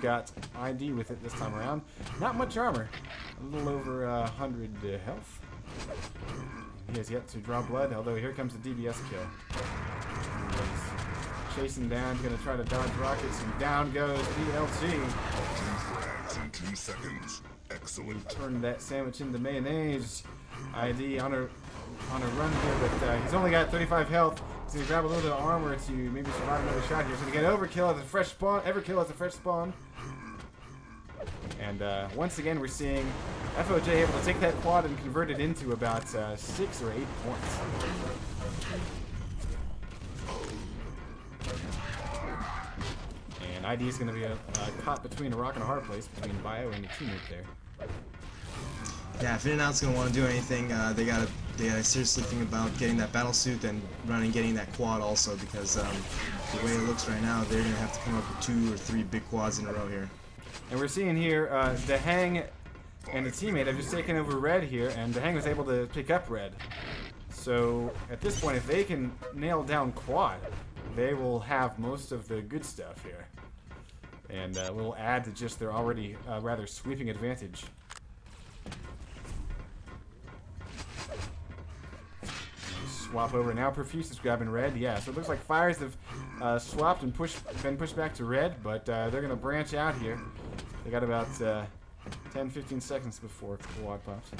got ID with it this time around. Not much armor. A little over 100 health. He has yet to draw blood, although here comes the DBS kill. He's chasing down, going to try to dodge rockets, and down goes BLT. 2 frags in 2 seconds. Excellent. Turned that sandwich into mayonnaise. ID on a run here, but he's only got 35 health. He's going to grab a little bit of armor to maybe survive another shot here. He's going to get overkill as a fresh spawn. Everkill as a fresh spawn. And once again, we're seeing FoJ able to take that quad and convert it into about 6 or 8 points. And ID is going to be caught between a rock and a hard place between Bio and the teammate there. Yeah, if In-N-Out's gonna want to do anything, they gotta seriously think about getting that battle suit and getting that quad also, because the way it looks right now, they're gonna have to come up with 2 or 3 big quads in a row here. And we're seeing here the Hang and the teammate have just taken over red here, and the Hang was able to pick up red. So at this point, if they can nail down quad, they will have most of the good stuff here, and will add to just their already rather sweeping advantage. Swap over now. Profuse is grabbing red. Yeah, so it looks like Fires have swapped and been pushed back to red, but they're going to branch out here. They got about 10-15 seconds before quad pops.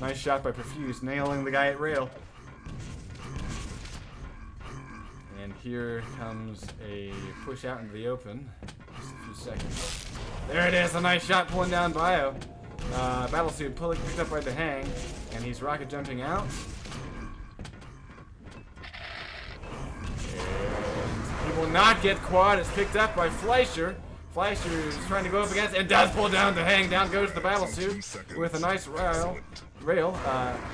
Nice shot by Profuse, nailing the guy at rail. And here comes a push out into the open. Just a few seconds. There it is, a nice shot pulling down Bio. Battlesuit picked up by the Hang, and he's rocket jumping out. And he will not get quad. It's picked up by Fleischer. Fleischer is trying to go up against and does pull down the Hang. Down goes the Battlesuit with a nice rail.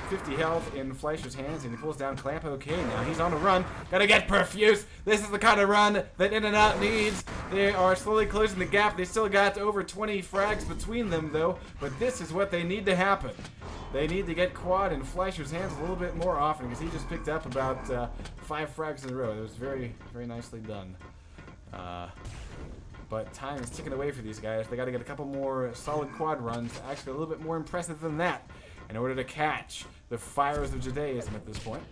50 health in Fleischer's hands, and he pulls down Clamp. Okay, now he's on a run. Gotta get Profuse. This is the kind of run that In-N-Out needs. They are slowly closing the gap. They still got over 20 frags between them, though, but this is what they need to happen. They need to get quad in Fleischer's hands a little bit more often, because he just picked up about 5 frags in a row. It was very, very nicely done. But time is ticking away for these guys. They got to get a couple more solid quad runs, actually a little bit more impressive than that, in order to catch the fires of Judaism at this point.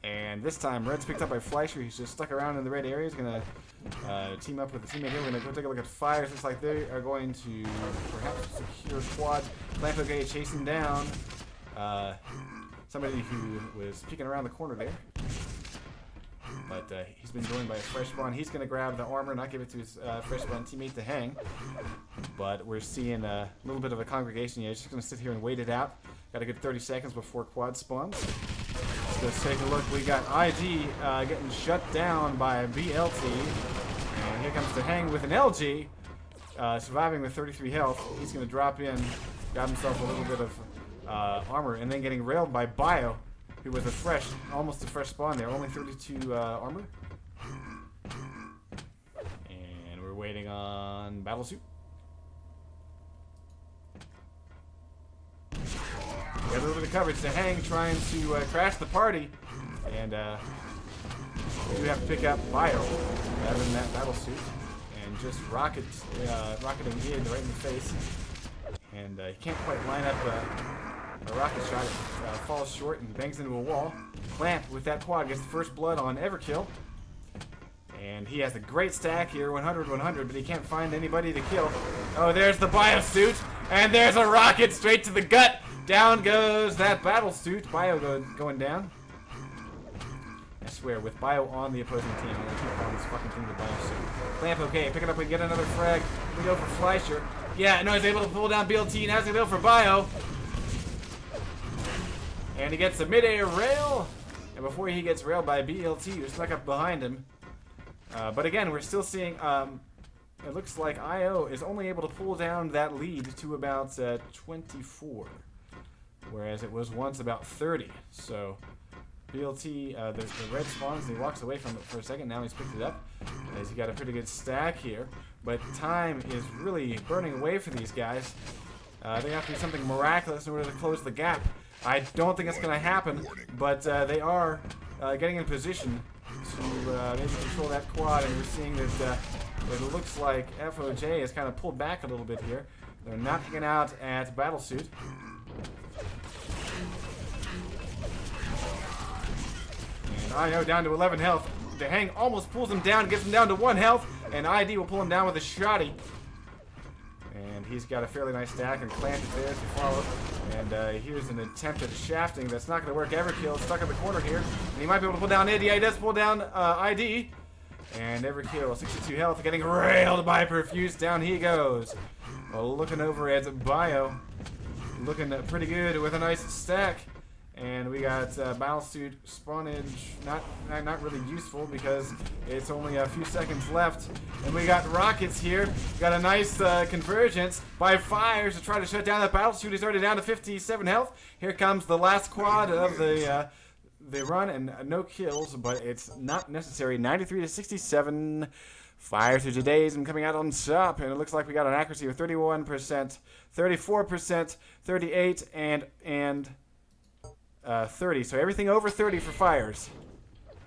And this time, Red's picked up by Fleischer. He's just stuck around in the red area. He's going to team up with the teammate here. We're going to go take a look at Fires. Looks like they are going to perhaps secure quads. Clamp okay, chasing down somebody who was peeking around the corner there. But he's been joined by a fresh spawn. He's going to grab the armor, not give it to his fresh spawn teammate to Hang. But we're seeing a little bit of a congregation here. He's just going to sit here and wait it out. Got a good 30 seconds before quad spawns. Let's take a look. We got ID getting shut down by BLT. And here comes the Hang with an LG. Surviving with 33 health. He's going to drop in, grab himself a little bit of armor, and then getting railed by Bio, who was almost a fresh spawn there. Only 32 armor. And we're waiting on Battlesuit. We got a little bit of coverage to Hang, trying to crash the party. And we do have to pick up Bio, having that Battlesuit, and just rocketing in right in the face. And he can't quite line up a rocket shot. It falls short and bangs into a wall. Clamp with that quad gets the first blood on Everkill. And he has a great stack here, 100-100, but he can't find anybody to kill. Oh, there's the Biosuit, and there's a rocket straight to the gut. Down goes that Battlesuit. Bio going down. I swear, with Bio on the opposing team, I'm going to keep on this fucking thing to Biosuit. Clamp okay, pick it up and get another frag. We go for Fleischer. Yeah, no, he's able to pull down BLT, and has to go for Bio. And he gets a mid-air rail. And before he gets railed by BLT, who's stuck up behind him. But again, we're still seeing, it looks like IO is only able to pull down that lead to about 24. Whereas it was once about 30. So BLT, the red spawns, and he walks away from it for a second. Now he's picked it up, as he got a pretty good stack here. But time is really burning away for these guys. They have to do something miraculous in order to close the gap. I don't think it's going to happen, but they are getting in position to maybe control that quad, and we're seeing that it looks like FoJ has kind of pulled back a little bit here. They're not hanging out at Battlesuit. And IO down to 11 health. The Hang almost pulls him down, gets him down to 1 health, and ID will pull him down with a shotty. And he's got a fairly nice stack, and Clant is there to follow. And here's an attempt at shafting that's not going to work. Everkill is stuck in the corner here, and he might be able to pull down ID. He does pull down ID. And Everkill, 62 health, getting railed by Perfuse. Down he goes. Well, looking over at Bio, looking pretty good with a nice stack. And we got Battlesuit spawnage, not really useful because it's only a few seconds left. And we got Rockets here. Got a nice convergence by Fires to try to shut down that Battlesuit. He's already down to 57 health. Here comes the last quad of the run, and no kills, but it's not necessary. 93 to 67. Fires to today's and coming out on top, and it looks like we got an accuracy of 31%, 34%, 38, and 30. So everything over 30 for Fires.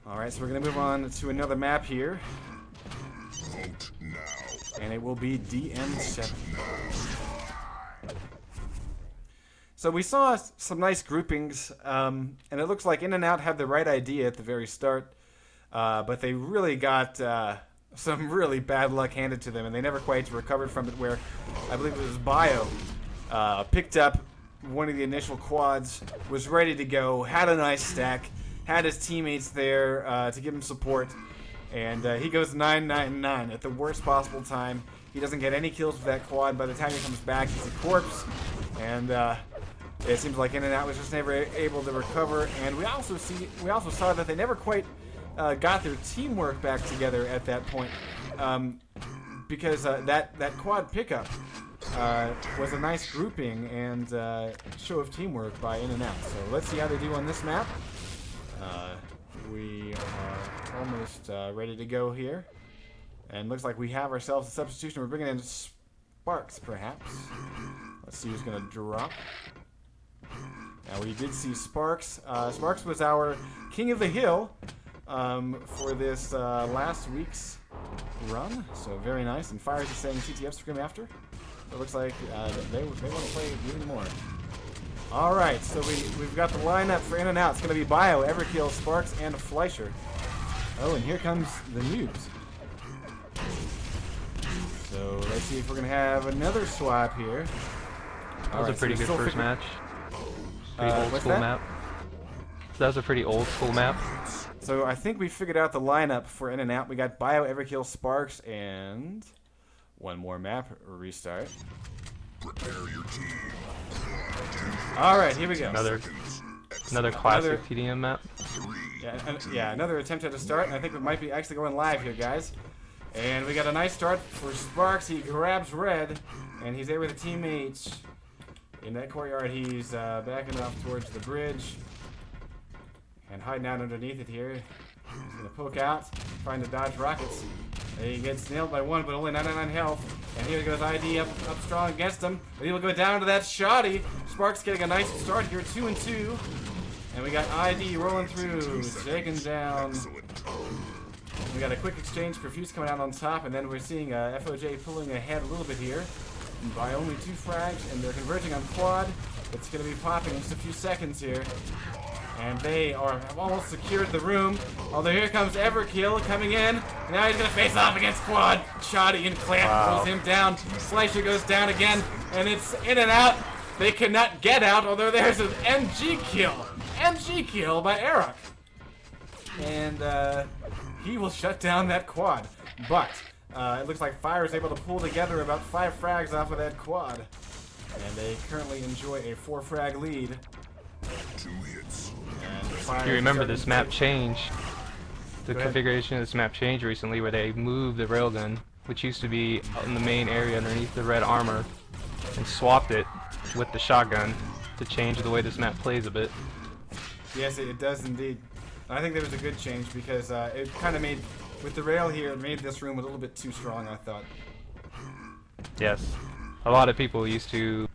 All right, so we're gonna move on to another map here, Vote now. and it will be DM7. So we saw some nice groupings, and it looks like In and Out had the right idea at the very start, but they really got some really bad luck handed to them, and they never quite recovered from it, where I believe it was Bio picked up one of the initial quads, was ready to go, had a nice stack, had his teammates there to give him support, and he goes 999 at the worst possible time. He doesn't get any kills with that quad. By the time he comes back, he's a corpse, and it seems like In and Out was just never able to recover. And we also saw that they never quite got their teamwork back together at that point, because that quad pickup was a nice grouping and show of teamwork by In and Out. So let's see how they do on this map. We are almost ready to go here, and looks like we have ourselves a substitution. We're bringing in Sparks, perhaps. Let's see who's going to drop. Now we did see Sparks. Sparks was our King of the Hill for this last week's run, so very nice. And Fires is saying CTF scrim after. It looks like they want to play even more. All right, so we've got the lineup for In and Out. It's going to be Bio, Everkill, Sparks, and Fleischer. Oh, and here comes the noobs. So let's see if we're going to have another swap here. That was a pretty good first match. Pretty old school map. That was a pretty old school map. So I think we figured out the lineup for In and Out. We got Bio, Everkill, Sparks, and one more map restart. Prepare your team. All right, here we go. Another classic TDM map. Yeah, another attempt at a start, and I think we might be actually going live here, guys. And we got a nice start for Sparks. He grabs red, and he's there with the teammates. In that courtyard, he's backing off towards the bridge and hiding out underneath it here. He's going to poke out, trying to dodge rockets. And he gets nailed by one, but only 99 health. And here goes ID up strong against him. But he will go down to that shoddy. Sparks getting a nice start here, 2-2. And we got ID rolling through, taken down. We got a quick exchange, Perfuse coming out on top, and then we're seeing FoJ pulling ahead a little bit here by only 2 frags, and they're converging on quad. It's going to be popping in just a few seconds here. And they have almost secured the room. Although here comes Everkill coming in. And now he's going to face off against quad. Shoddy and Clamp pulls him down. Fleischer goes down again, and it's In and Out. They cannot get out, although there's an MG kill. MG kill by Eric. And he will shut down that quad. But it looks like Fire is able to pull together about 5 frags off of that quad. And they currently enjoy a 4-frag lead. 2 hits. You remember this map change. The configuration of this map changed recently, where they moved the railgun, which used to be in the main area underneath the red armor, and swapped it with the shotgun to change the way this map plays a bit. Yes, it does indeed. I think there was a good change because it kind of made, with the rail here, it made this room a little bit too strong, I thought. Yes. a lot of people used to